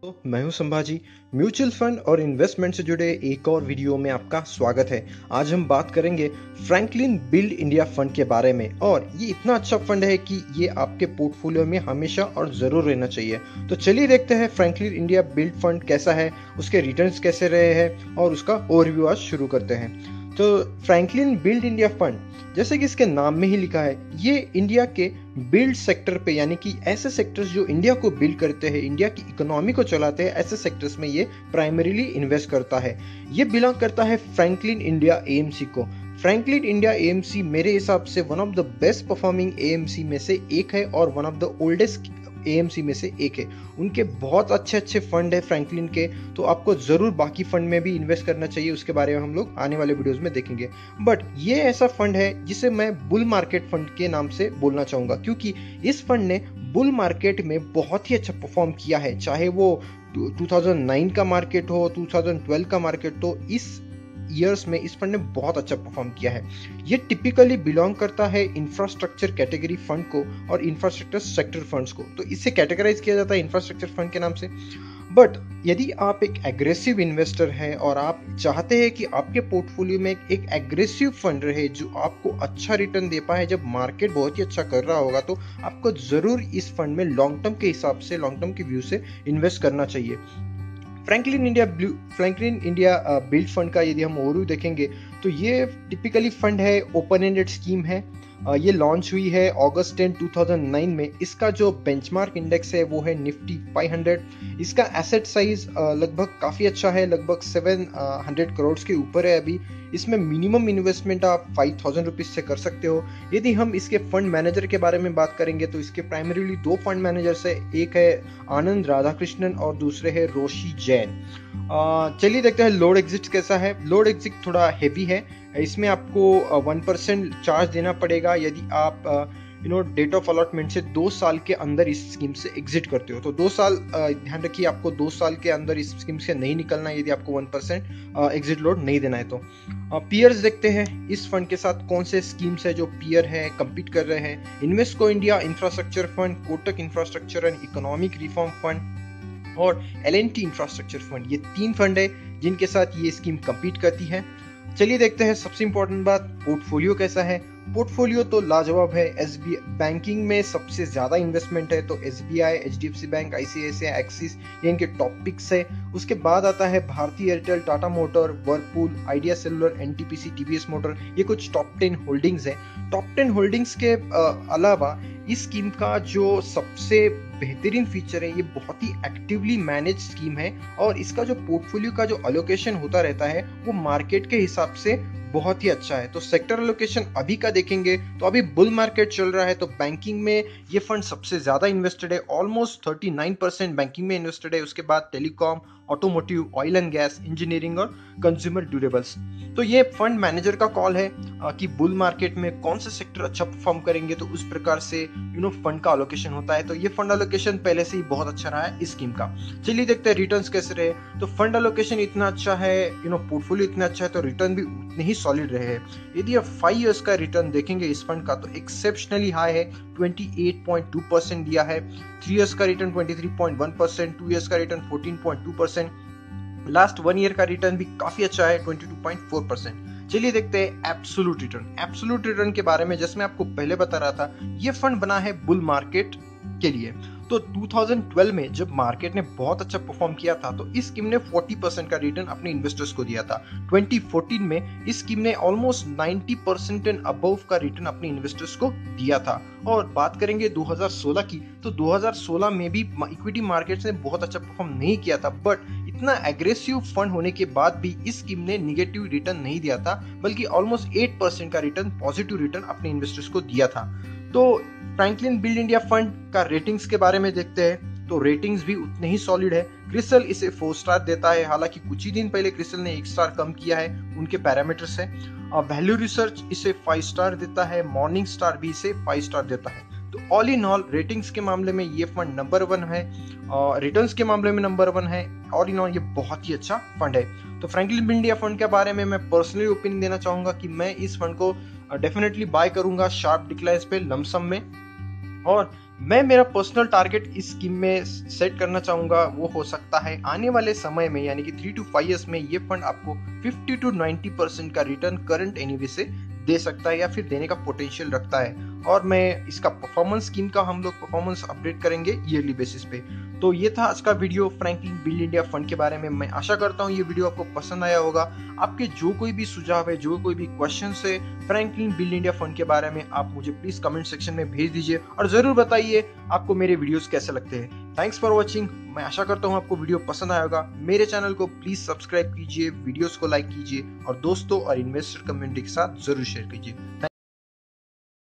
तो मैं हूं संभाजी। म्यूचुअल फंड और इन्वेस्टमेंट से जुड़े एक और वीडियो में आपका स्वागत है। आज हम बात करेंगे फ्रैंकलिन बिल्ड इंडिया फंड के बारे में, और ये इतना अच्छा फंड है कि ये आपके पोर्टफोलियो में हमेशा और जरूर रहना चाहिए। तो चलिए देखते हैं फ्रैंकलिन इंडिया बिल्ड फंड कैसा है, उसके रिटर्न्स कैसे रहे हैं और उसका ओवरव्यू आज शुरू करते हैं। तो फ्रैंकलिन बिल्ड इंडिया फंड, जैसे कि इसके नाम में ही लिखा है, ये इंडिया के बिल्ड सेक्टर पे, यानी कि ऐसे सेक्टर्स जो इंडिया को बिल्ड करते हैं, इंडिया की इकोनॉमी को चलाते हैं, ऐसे सेक्टर्स में ये प्राइमरीली इन्वेस्ट करता है। ये बिलोंग करता है फ्रैंकलिन इंडिया एएमसी को। फ्रैंकलिन इंडिया एएमसी मेरे हिसाब से one of the best performing AMC में से एक है और one of the oldest AMC में से एक है। उनके बहुत अच्छे अच्छे फंड है फ्रैंकलिन के, तो आपको जरूर बाकी फंड में भी इन्वेस्ट करना चाहिए। उसके बारे में हम लोग आने वाले वीडियोस में देखेंगे। बट ये ऐसा फंड है जिसे मैं बुल मार्केट फंड के नाम से बोलना चाहूंगा, क्योंकि इस फंड ने बुल मार्केट में बहुत ही अच्छा परफॉर्म किया है। चाहे वो 2009 का मार्केट हो, 2012 का मार्केट हो, इस ईयर्स में इस फंड ने बहुत अच्छा परफॉर्म किया है। ये टिपिकली बिलोंग करता है इंफ्रास्ट्रक्चर कैटेगरी फंड को और इंफ्रास्ट्रक्चर सेक्टर फंड्स को, तो इससे कैटेगराइज किया जाता है इंफ्रास्ट्रक्चर फंड के नाम से। बट यदि आप एक एग्रेसिव इन्वेस्टर हैं और आप चाहते हैं कि आपके पोर्टफोलियो में एक एग्रेसिव फंड रहे जो आपको अच्छा रिटर्न दे पाए जब मार्केट बहुत ही अच्छा कर रहा होगा, तो आपको जरूर इस फंड में लॉन्ग टर्म के हिसाब से, लॉन्ग टर्म के व्यू से इन्वेस्ट करना चाहिए। फ्रैंकलिन इंडिया बिल्ड फंड का यदि हम ओवरव्यू देखेंगे तो ये टिपिकली फंड है, ओपन एंडेड स्कीम है। ये लॉन्च हुई है अगस्त 10, 2009 में। इसका जो बेंचमार्क इंडेक्स है वो है निफ्टी 500। इसका एसेट साइज लगभग काफ़ी अच्छा है, लगभग 700 करोड़ के ऊपर है अभी। इसमें मिनिमम इन्वेस्टमेंट आप 5000 रुपीज से कर सकते हो। यदि हम इसके फंड मैनेजर के बारे में बात करेंगे तो इसके प्राइमरीली दो फंड मैनेजर्स है, एक है आनंद राधाकृष्णन और दूसरे है रोशी जैन। चलिए देखते हैं लोड एग्जिट कैसा है। लोड एग्जिट थोड़ा हेवी है, इसमें आपको 1% चार्ज देना पड़ेगा यदि आप डेट ऑफ अलॉटमेंट से 2 साल के अंदर इस स्कीम से एग्जिट करते हो। तो 2 साल, ध्यान रखिए, आपको 2 साल के अंदर इस स्कीम से नहीं निकलना है यदि आपको 1% एग्जिट लोड नहीं देना है। तो पीयर्स देखते हैं इस फंड के साथ कौन से स्कीम्स है जो पीयर है, कम्पीट कर रहे हैं। Invesco India infrastructure fund, Kotak infrastructure and economic reform fund और एल&टी इंफ्रास्ट्रक्चर फंड, ये 3 फंड है जिनके साथ ये स्कीम कम्पीट करती है। चलिए देखते हैं सबसे इंपॉर्टेंट बात, पोर्टफोलियो कैसा है। पोर्टफोलियो तो लाजवाब है। एसबीआई बैंकिंग में सबसे ज्यादा इन्वेस्टमेंट है, तो SBI, HDFC bank, ICICI, axis, ये इनके टॉप पिक्स है। उसके बाद आता है भारतीय Airtel, Tata motor, Whirlpool, idea cellular, NTPC, TVS motor, ये कुछ टॉप 10 होल्डिंग्स है। टॉप 10 होल्डिंग्स के अलावा इस स्कीम का जो सबसे बेहतरीन फीचर है, ये बहुत ही एक्टिवली मैनेज स्कीम है और इसका जो पोर्टफोलियो का जो अलोकेशन होता रहता है वो मार्केट के हिसाब से बहुत ही अच्छा है। तो सेक्टर एलोकेशन अभी का देखेंगे तो अभी बुल मार्केट चल रहा है, तो बैंकिंग में ये फंड सबसे ज्यादा इन्वेस्टेड है, ऑलमोस्ट 39% बैंकिंग में इन्वेस्टेड है। उसके बाद telecom, automotive, oil and gas, engineering और कंज्यूमर ड्यूरेबल्स। तो ये फंड मैनेजर का कॉल है कि बुल मार्केट में कौन से सेक्टर अच्छा परफॉर्म करेंगे, तो उस प्रकार से फंड का अलोकेशन होता है। तो ये फंड अलोकेशन पहले से ही बहुत अच्छा रहा है इस स्कीम का। चलिए देखते हैं रिटर्न्स कैसे रहे। तो फंड अलोकेशन इतना अच्छा है, पोर्टफोलियो इतना अच्छा है, तो रिटर्न भी उतने ही सॉलिड रहे हैं। यदि आप 5 इयर्स का रिटर्न देखेंगे इस फंड का तो एक्सेप्शनली हाई है, 28.2% दिया है। 3 इयर्स का रिटर्न 23.1%, 2 इयर्स का रिटर्न 14.2%, लास्ट 1 ईयर का रिटर्न भी काफी अच्छा है, 22.4%। चलिए देखते हैं एब्सोल्यूट रिटर्न। एब्सोल्यूट रिटर्न के बारे में जैसे मैं आपको पहले बता रहा था, ये फंड बना है बुल मार्केट के लिए। तो 2012 में जब मार्केट ने बहुत अच्छा परफॉर्म किया था तो इस स्कीम ने 40% का रिटर्न अपने इन्वेस्टर्स को दिया था। 2014 में इस स्कीम ने ऑलमोस्ट 90% एंड अबव का रिटर्न अपने इन्वेस्टर्स को दिया था। और बात करेंगे 2016 की, तो 2016 में भी इक्विटी मार्केट्स ने बहुत अच्छा परफॉर्म नहीं किया था, बट इतना एग्रेसिव फंड होने के बाद भी इस स्कीम ने निगेटिव रिटर्न नहीं दिया था, बल्कि ऑलमोस्ट 8% का रिटर्न, पॉजिटिव रिटर्न अपने इन्वेस्टर्स को दिया था। तो फ्रैंकलिन बिल्ड इंडिया फंड का रेटिंग्स के बारे में देखते हैं, तो रेटिंग्स भी उतने ही सॉलिड है। क्रिसल इसे 4 स्टार देता है, हालांकि कुछ ही दिन पहले क्रिसल ने 1 स्टार कम किया है, उनके पैरामीटर्स है। वैल्यू रिसर्च इसे 5 स्टार देता है, मॉर्निंग स्टार भी इसे 5 स्टार देता है। तो ऑल इन ऑल रेटिंग्स के मामले में ये फंड नंबर 1 है, रिटर्न्स के मामले में नंबर 1 है। ऑल इन ऑल ये बहुत ही अच्छा फंड है। तो फ्रैंकलिन बिल्ड इंडिया फंड के बारे में मैं पर्सनली ओपिनियन देना चाहूंगा कि मैं इस फंड को डेफिनेटली बाय करूंगा शार्प डिक्लाइंस पे, लमसम में। और मैं मेरा पर्सनल टारगेट इस स्कीम में सेट करना चाहूँगा, वो हो सकता है आने वाले समय में यानी कि 3 to 5 ईयर्स में ये फंड आपको 50 to 90% का रिटर्न करंट एनईवी से दे सकता है या फिर देने का पोटेंशियल रखता है। और मैं इसका परफॉर्मेंस स्कीम का हम लोग परफॉर्मेंस अपडेट करेंगे ईयरली बेसिस पे। तो ये था आज का video Franklin build India fund के बारे में। मैं आशा करता हूँ ये वीडियो आपको पसंद आया होगा। आपके जो कोई भी सुझाव है, जो कोई भी क्वेश्चन है फ्रैंकलिन बिल्ड इंडिया फंड के बारे में, आप मुझे प्लीज कमेंट सेक्शन में भेज दीजिए और जरूर बताइए आपको मेरे वीडियोस कैसे लगते हैं। Thanks for watching. मैं आशा करता हूँ आपको वीडियो पसंद आया होगा। मेरे चैनल को प्लीज सब्सक्राइब कीजिए, वीडियोस को लाइक कीजिए और दोस्तों और इन्वेस्टर कम्युनिटी के साथ जरूर शेयर कीजिए।